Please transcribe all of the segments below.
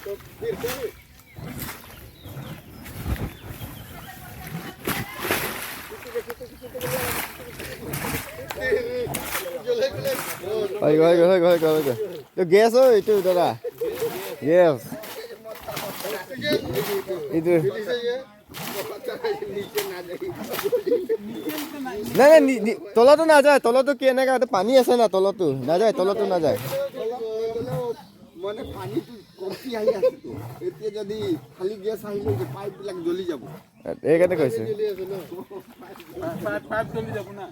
Itu gas oh itu saudara. Yes. Itu. নাই নাই তলতো নাযায় তলতো কি এনেকা পানী আছে না তলতো নাযায় তলতো নাযায় মানে পানীটো কমতি আহি আছে তো এতিয়া যদি খালি গ্যাস আহিলে যে পাইপ বিলাক জ্বলি যাব এইকাৰণে কৈছে পাইপ জ্বলি যাব না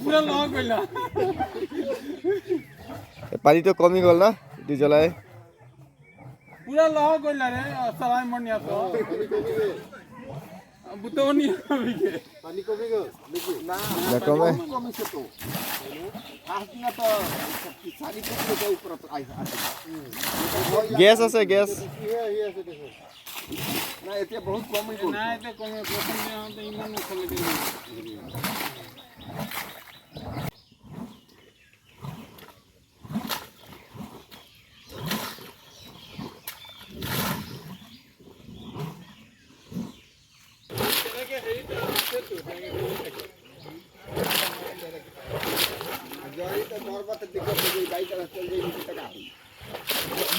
পুৰা লগ কইলা পানীটো কমি গ'ল না দি জ্বলাই পুৰা লগ কইলা রে সলাই মনিয়া তো বুতনি কমিকে পানী কমি গ'ল দেখি না কমে কমিছে তো আজনা তো 4 ফুট উপর আছে গ্যাস আছে গ্যাস না এতিয়া বহুত কমি গ'ল না এটা কমে প্রথম দিন তো ইমান চলে দিল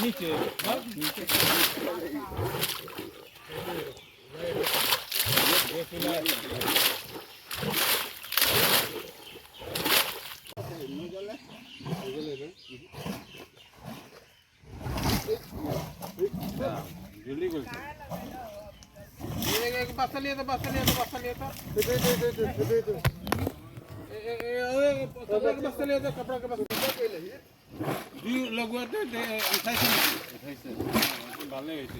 नीचे नीचे जल्दी बोल ये बस लिया तो बस लिया तो कपड़ा के बस जी लगवाते थे 28 ভালো হয়েছে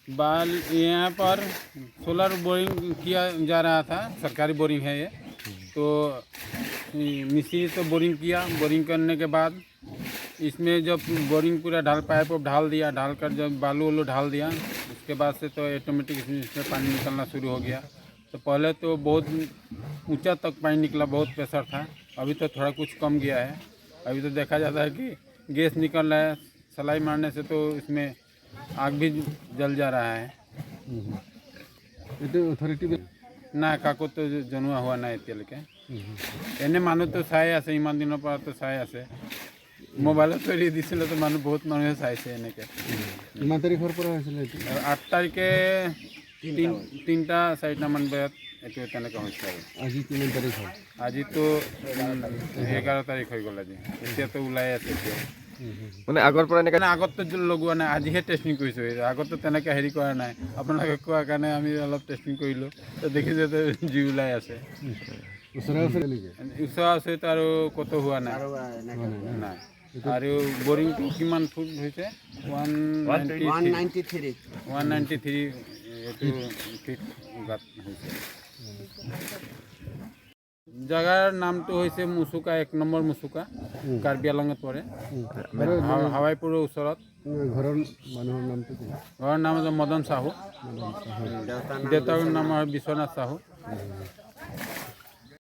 बाल यहाँ पर सोलर बोरिंग किया जा रहा था सरकारी बोरिंग है ये तो मिस्त्री तो बोरिंग किया बोरिंग करने के बाद इसमें जब बोरिंग पूरा पाइप ढाल दिया ढालकर जब बालू वालू ढाल दिया उसके बाद से तो ऑटोमेटिक इसमें पानी निकलना शुरू हो गया तो पहले तो बहुत ऊंचा तक पानी निकला बहुत प्रेशर था अभी तो थोड़ा कुछ कम गया है अभी तो देखा जाता है कि गैस निकल रहा है सलाई मारने से तो इसमें आग भी जल जा रहा है अथॉरिटी ना काको तो जनुआ हुआ ना एतियालके एने मानु तो चाই আছে ইমান দিনৰ পৰা তো চাই আছে মোবাইলত এৰি দিছিল তো মানুহ বহুত মানুহে চাইছে এনেকে ইমান তাৰিখৰ পৰা হৈছিল এইটো 8 তাৰিখে 3টা 4টা মান বজাত এইটো তেনেকৈ হৈছে আৰু আজি কিমান তাৰিখ হ'ল আজি তো 11 তাৰিখ হৈ গ'ল আজি এতিয়া তো ওলাই আছে এতিয়া মানে আগৰ পৰা এনেকা আগত তো লগোৱা নাই আজিহে টেষ্টিং কৰিছোঁ আগত তো তেনেকৈ হেৰি কৰা নাই আপোনালোকে কোৱাৰ কাৰণে আমি অলপ টেষ্টিং কৰিলোঁ তো দেখিছে তো জুই ওলাই আছে ওচৰা ওচৰাওচৰিত আৰু কতো হোৱা নাই নাই আৰু বৰিংটো কিমান ফুট হৈছে 193 এইটো ফিট গাত হৈছে জাগাৰ নামটো হৈছে মুচুকা 1 নম্বৰ মুচুকা কাৰ্বি আংলঙত পৰে হাৱাইপুৰৰ ওচৰত ঘৰৰ মানুহৰ নামটো কি ঘৰৰ নাম হৈছে মদন সাহু দেউতাৰ নাম বিশ্বনাথ সাহু